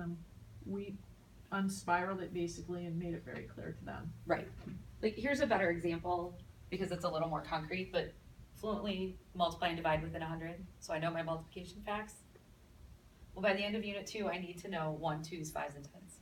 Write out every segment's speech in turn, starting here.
them, we unspiraled it basically and made it very clear to them. Right. Like, here's a better example, because it's a little more concrete, but fluently multiply and divide within 100, so I know my multiplication facts. Well, by the end of unit 2, I need to know 1, 2s, 5s, and 10s.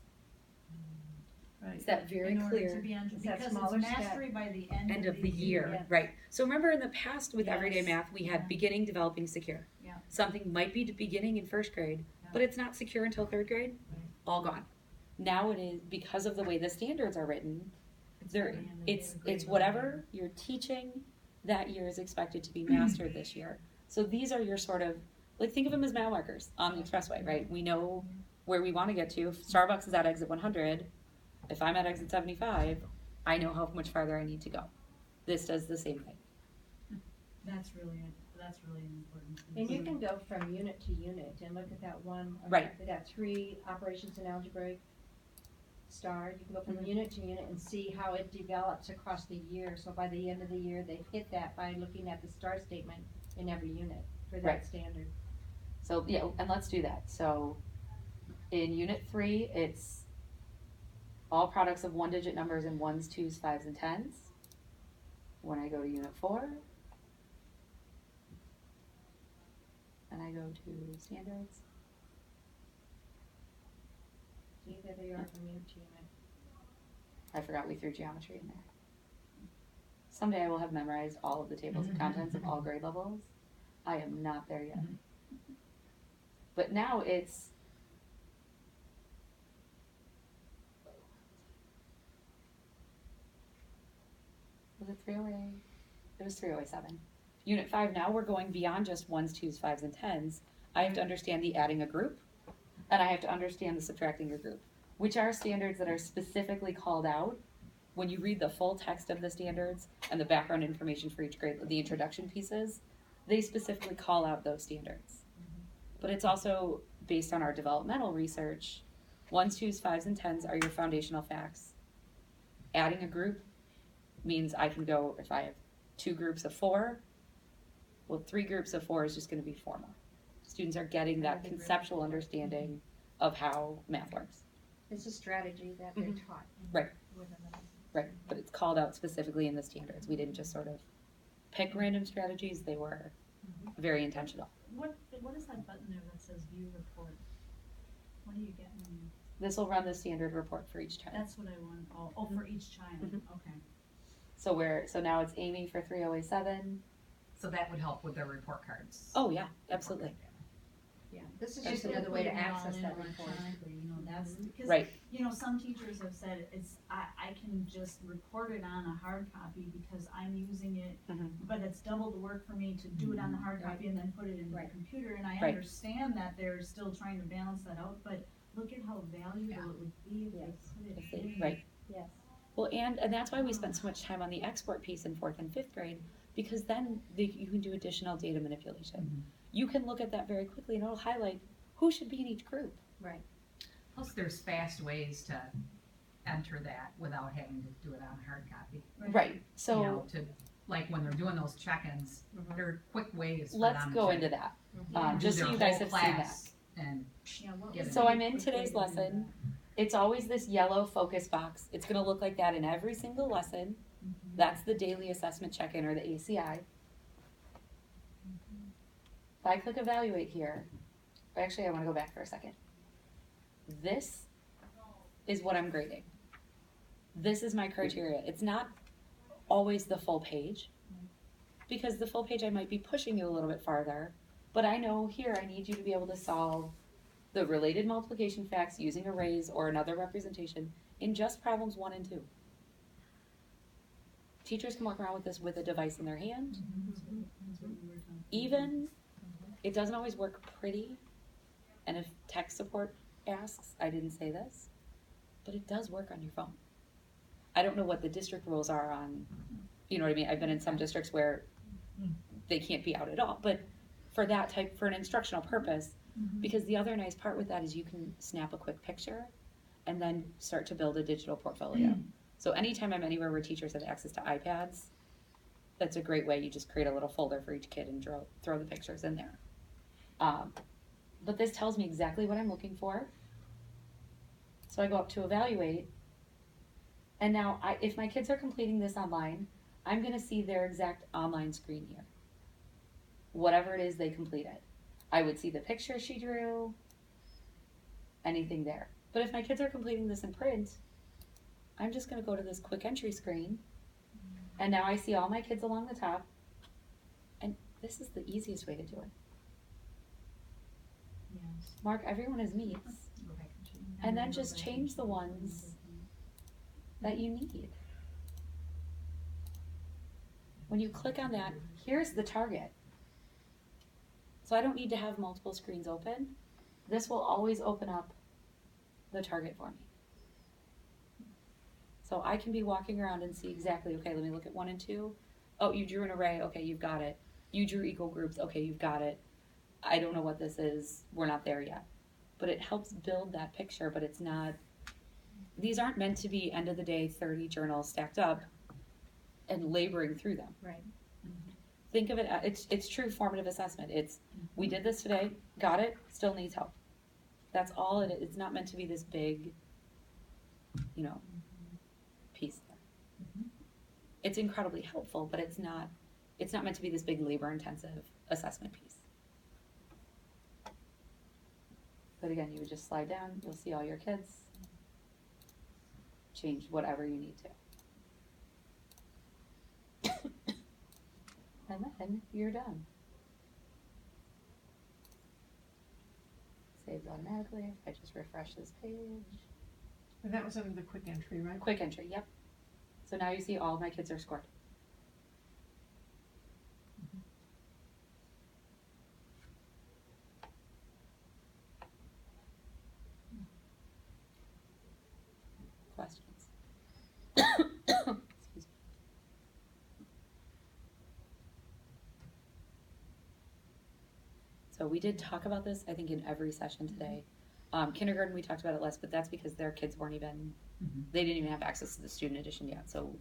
Right. Is that very In order clear? to be on, Is that because smaller it's step? mastery by the end Of the year, Yes. right? So remember in the past with everyday Yes. math, we had Yeah. beginning, developing, secure. Yeah. Something might be beginning in first grade, Yeah. but it's not secure until third grade. Right. All gone. Now it is, because of the way the standards are written, by the end of the it's grade whatever level. you're teaching that year is expected to be mastered this year. So these are your sort of, like, think of them as mile markers on the expressway, right? We know where we want to get to. If Starbucks is at exit 100, if I'm at exit 75, I know how much farther I need to go. This does the same thing. That's really an important piece. And you can go from unit to unit and look at that one, or Right. that 3 operations in algebraic star. You can go from Mhm. unit to unit and see how it develops across the year. So by the end of the year, they've hit that by looking at the star statement in every unit for that Right. standard. So yeah, and let's do that. So in unit 3, it's all products of one-digit numbers in 1s, 2s, 5s, and 10s. When I go to unit 4, and I go to standards, See, there they are from unit to unit. I forgot we threw geometry in there. Someday I will have memorized all of the tables of contents of all grade levels. I am not there yet. But now it's was it 308? It was 307. Unit 5, now we're going beyond just 1s, 2s, 5s, and 10s. I have to understand the adding a group, and I have to understand the subtracting a group, which are standards that are specifically called out. When you read the full text of the standards and the background information for each grade, the introduction pieces, they specifically call out those standards. But it's also based on our developmental research. 1s, 2s, 5s, and 10s are your foundational facts. Adding a group means I can go, if I have 2 groups of 4, well, 3 groups of 4 is just going to be 4 more. Students are getting that conceptual understanding of how math works. It's a strategy that they're Mhm. taught. Right. Within the- Right, but it's called out specifically in the standards. We didn't just sort of pick random strategies, they were very intentional. What is that button there that says view report? What do you get when you, This will run the standard report for each child. that's what I want, oh, for each child, Mhm. okay. So now it's Amy for 3007. So that would help with their report cards. Oh yeah, absolutely. Yeah, this is And just another way to putting it all access in that report. electronically, you know, that's, because, Right. you know, some teachers have said, I can just report it on a hard copy because I'm using it, Mhm. but it's double the work for me to do it on the hard Right. copy and then put it in the Right. computer, and I Right. understand that they're still trying to balance that out, but look at how valuable it would be if they Yes. put it If they- in. right. Yes. Well, and that's why we spent so much time on the export piece in 4th and 5th grade, because then you can do additional data manipulation. You can look at that very quickly and it'll highlight who should be in each group. Right. Plus, there's fast ways to enter that without having to do it on a hard copy. Right. So You know, to, like when they're doing those check-ins, Mhm. there are quick ways for let's them go to into that. Mhm. do Just so their you guys whole have seen that. class and Yeah, what Get was it. So the I'm in quick today's way to do lesson. that? It's always this yellow focus box. It's going to look like that in every single lesson. Mhm. That's the daily assessment check-in, or the ACI. If I click evaluate here, actually I want to go back for a second. This is what I'm grading. This is my criteria. It's not always the full page, because the full page I might be pushing you a little bit farther, but I know here I need you to be able to solve the related multiplication facts using arrays or another representation in just problems 1 and 2. Teachers can walk around with this with a device in their hand. That's what we were talking. Even, it doesn't always work pretty, and if tech support asks, I didn't say this, but it does work on your phone. I don't know what the district rules are on, you know what I mean? I've been in some districts where they can't be out at all, but for that type, for an instructional purpose, because the other nice part with that is you can snap a quick picture and then start to build a digital portfolio. So anytime I'm anywhere where teachers have access to iPads, that's a great way. You just create a little folder for each kid and throw the pictures in there. But this tells me exactly what I'm looking for. So I go up to evaluate, and now if my kids are completing this online, I'm gonna see their exact online screen here. Whatever it is they completed. I would see the picture she drew, anything there. But if my kids are completing this in print, I'm just gonna go to this quick entry screen, and now I see all my kids along the top, and this is the easiest way to do it. Yes. Mark everyone as meets, Go back and change. and then just change the ones that you need. When you click on that, here's the target. So I don't need to have multiple screens open. This will always open up the target for me. So I can be walking around and see exactly, okay, let me look at 1 and 2. Oh, you drew an array, okay, you've got it. You drew equal groups, okay, you've got it. I don't know what this is, we're not there yet. But it helps build that picture, but it's not, these aren't meant to be end of the day 30 journals stacked up and laboring through them. Right. Think of it, it's true formative assessment. It's, we did this today, got it, still needs help. That's all it is. It's not meant to be this big, piece there. It's incredibly helpful, but it's not meant to be this big labor intensive assessment piece. But again, you would just slide down, you'll see all your kids, change whatever you need to. And then you're done. Saves automatically. I just refresh this page. And that was under the quick entry, right? Quick entry, yep. So now you see all of my kids are scored. Questions? Excuse me. So we did talk about this, I think, in every session today. Kindergarten, we talked about it less, but that's because their kids weren't even, they didn't even have access to the student edition yet. So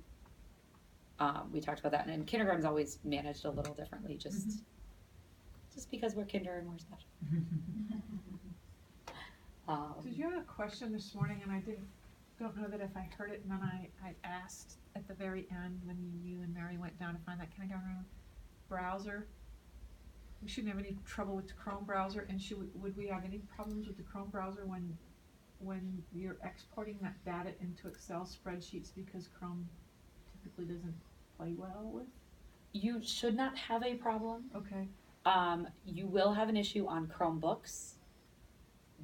we talked about that. And kindergarten's always managed a little differently, just because we're kinder and we're special. Did you have a question this morning, and I don't know that if I heard it, and then I asked at the very end when you and Mary went down to find that kindergarten browser. We shouldn't have any trouble with the Chrome browser, and would we have any problems with the Chrome browser when you're exporting that data into Excel spreadsheets, because Chrome typically doesn't play well with? You should not have a problem. Okay. You will have an issue on Chromebooks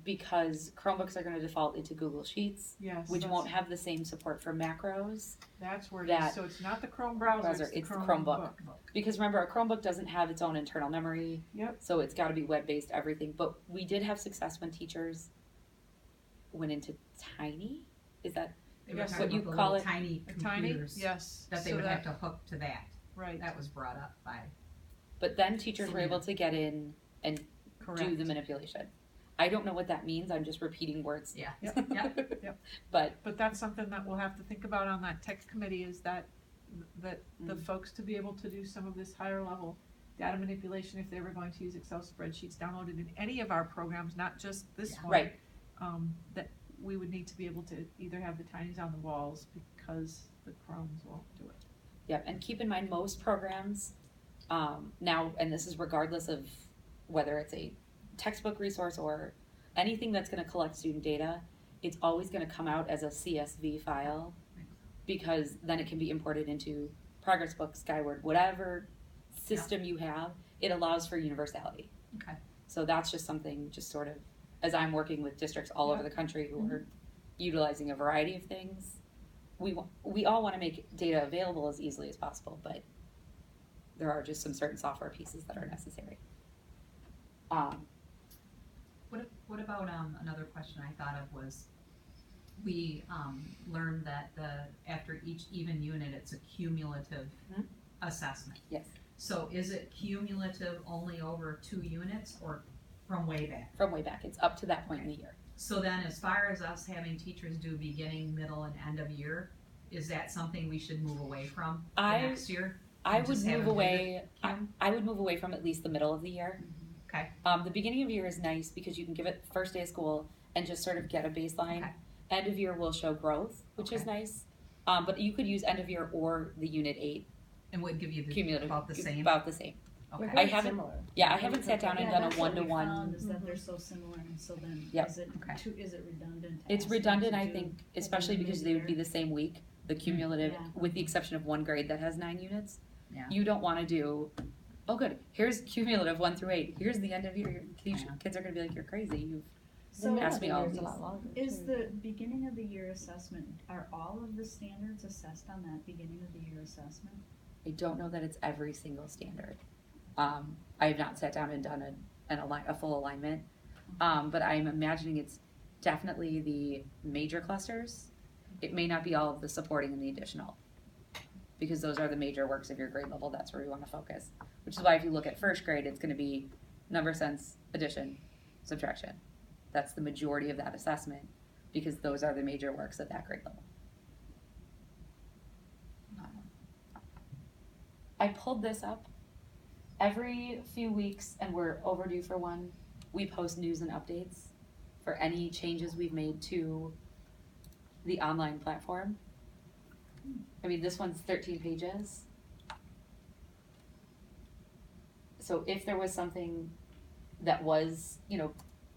because Chromebooks are going to default into Google Sheets, Yes. which won't have the same support for macros. That's where it that is. So it's not the Chrome browser, it's the Chromebook. Because remember, a Chromebook doesn't have its own internal memory. Yep. So it's got to be web-based everything. But we did have success when teachers went into Tiny. Is that They were Yes. talking What you about the call little it? tiny A tiny, computers yes. that they so would have to hook to that. Right. That was brought up by. But then teachers were able to get in and Correct. do the manipulation. I don't know what that means. I'm just repeating words. Yeah. Yep. Yep. But But that's something that we'll have to think about on that tech committee, is that the folks to be able to do some of this higher level data manipulation, if they were going to use Excel spreadsheets downloaded in any of our programs, not just this Yeah. one. Right. That we would need to be able to either have the tinies on the walls, because the Chromes won't do it. yeah, and keep in mind most programs now, and this is regardless of whether it's a textbook resource or anything that's going to collect student data, it's always going to come out as a CSV file, because then it can be imported into Progress Book, Skyward, whatever system you have. It allows for universality. Okay. So that's just something, just sort of, as I'm working with districts all over the country who are utilizing a variety of things, we all want to make data available as easily as possible, but there are just some certain software pieces that are necessary. What about another question I thought of was, we learned that after each even unit, it's a cumulative assessment. Yes. So is it cumulative only over 2 units or from way back? From way back, it's up to that point in the year. So then, as far as us having teachers do beginning, middle, and end of year, is that something we should move away from for next year? I And would just have move a away. Kim? I would move away from at least the middle of the year. Okay. The beginning of the year is nice because you can give it first day of school and just sort of get a baseline. Okay. End of year will show growth, which is Okay. nice. But you could use end of year or the unit 8 And would give you cumulative. about the same? About the same. Okay. I haven't- Yeah, I haven't sat down and Yeah, done a that's what we one-to-one. found, is that they're so similar, and so then Yep. is it Okay. is it redundant? to It's ask them redundant, to I do think, especially because they would be the same week, the cumulative, Yeah. with the exception of one grade that has 9 units. Yeah. You don't wanna do, oh good, here's cumulative 1 through 8, here's the end of year, Yeah. kids are gonna be like, you're crazy, you've So asked me all of It's a these. lot longer, is too. the beginning of the year assessment, are all of the standards assessed on that beginning of the year assessment? I don't know that it's every single standard. I have not sat down and done a full alignment, but I'm imagining it's definitely the major clusters. It may not be all of the supporting and the additional, because those are the major works of your grade level. That's where we want to focus. Which is why if you look at first grade, it's going to be number sense, addition, subtraction. That's the majority of that assessment, because those are the major works at that grade level. I pulled this up. Every few weeks, and we're overdue for one, we post news and updates for any changes we've made to the online platform. I mean, this one's 13 pages. So if there was something that was,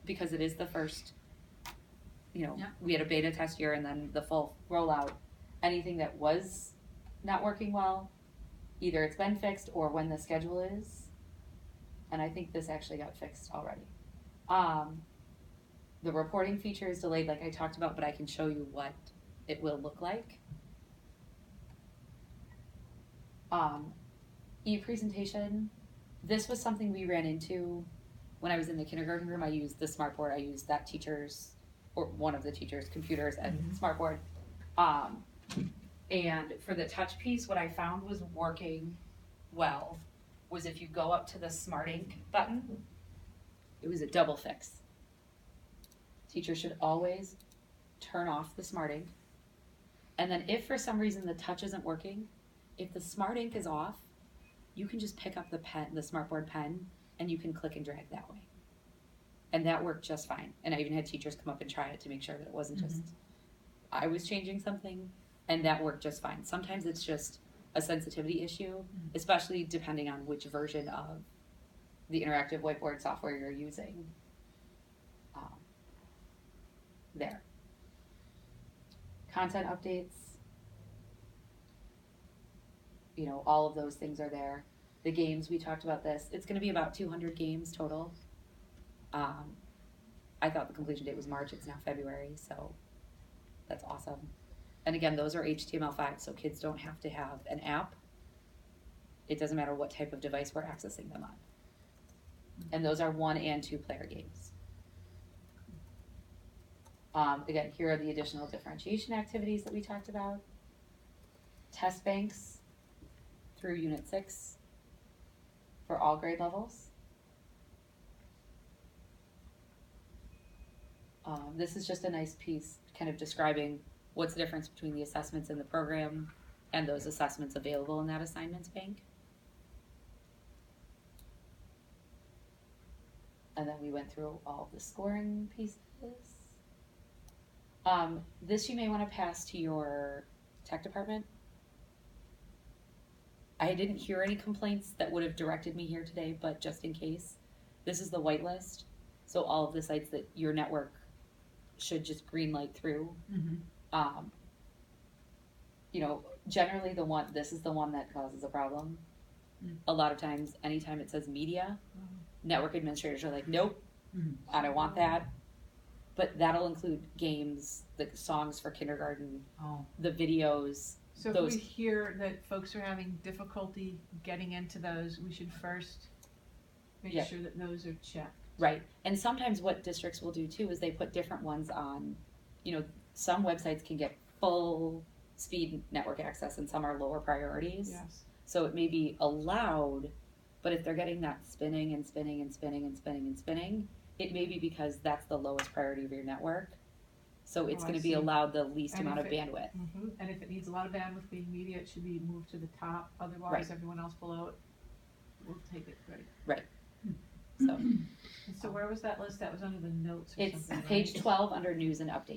because it is the first, Yeah. we had a beta test year and then the full rollout, anything that was not working well, either it's been fixed or when the schedule is, and I think this actually got fixed already. The reporting feature is delayed like I talked about, but I can show you what it will look like. E-presentation, this was something we ran into when I was in the kindergarten room. I used the smartboard, I used that teacher's, or one of the teacher's computers and smartboard. And for the touch piece, what I found was working well was if you go up to the Smart Ink button, it was a double fix. Teachers should always turn off the Smart Ink. And then if for some reason the touch isn't working, if the Smart Ink is off, you can just pick up the pen, the smartboard pen, and you can click and drag that way. And that worked just fine. And I even had teachers come up and try it to make sure that it wasn't just I was changing something, and that worked just fine. Sometimes it's just a sensitivity issue, especially depending on which version of the interactive whiteboard software you're using. There. Content updates. All of those things are there. The games, we talked about this. It's going to be about 200 games total. I thought the completion date was March. It's now February, so that's awesome. And again, those are HTML5, so kids don't have to have an app. It doesn't matter what type of device we're accessing them on. And those are 1 and 2 player games. Again, here are the additional differentiation activities that we talked about. Test banks through Unit 6 for all grade levels. This is just a nice piece kind of describing what's the difference between the assessments in the program and those assessments available in that assignments bank. And then we went through all the scoring pieces. This you may want to pass to your tech department. I didn't hear any complaints that would have directed me here today, but just in case, this is the whitelist. So all of the sites that your network should just green light through. Generally this is the one that causes a problem. A lot of times, anytime it says media, network administrators are like, nope, I don't want that. But that'll include games, the songs for kindergarten, the videos. So if we hear that folks are having difficulty getting into those, we should first make Yeah. sure that those are checked. Right. And sometimes what districts will do too is they put different ones on, some websites can get full speed network access and some are lower priorities. Yes. So it may be allowed, but if they're getting that spinning and spinning and spinning and spinning and spinning, it may be because that's the lowest priority of your network. So it's Oh, I going to be see. allowed the least And amount if of it- bandwidth. And if it needs a lot of bandwidth being media, it should be moved to the top, otherwise Right. everyone else below it will take it, right? So And so where was that list? That was under the notes or it's something, right? page 12 under news and updates.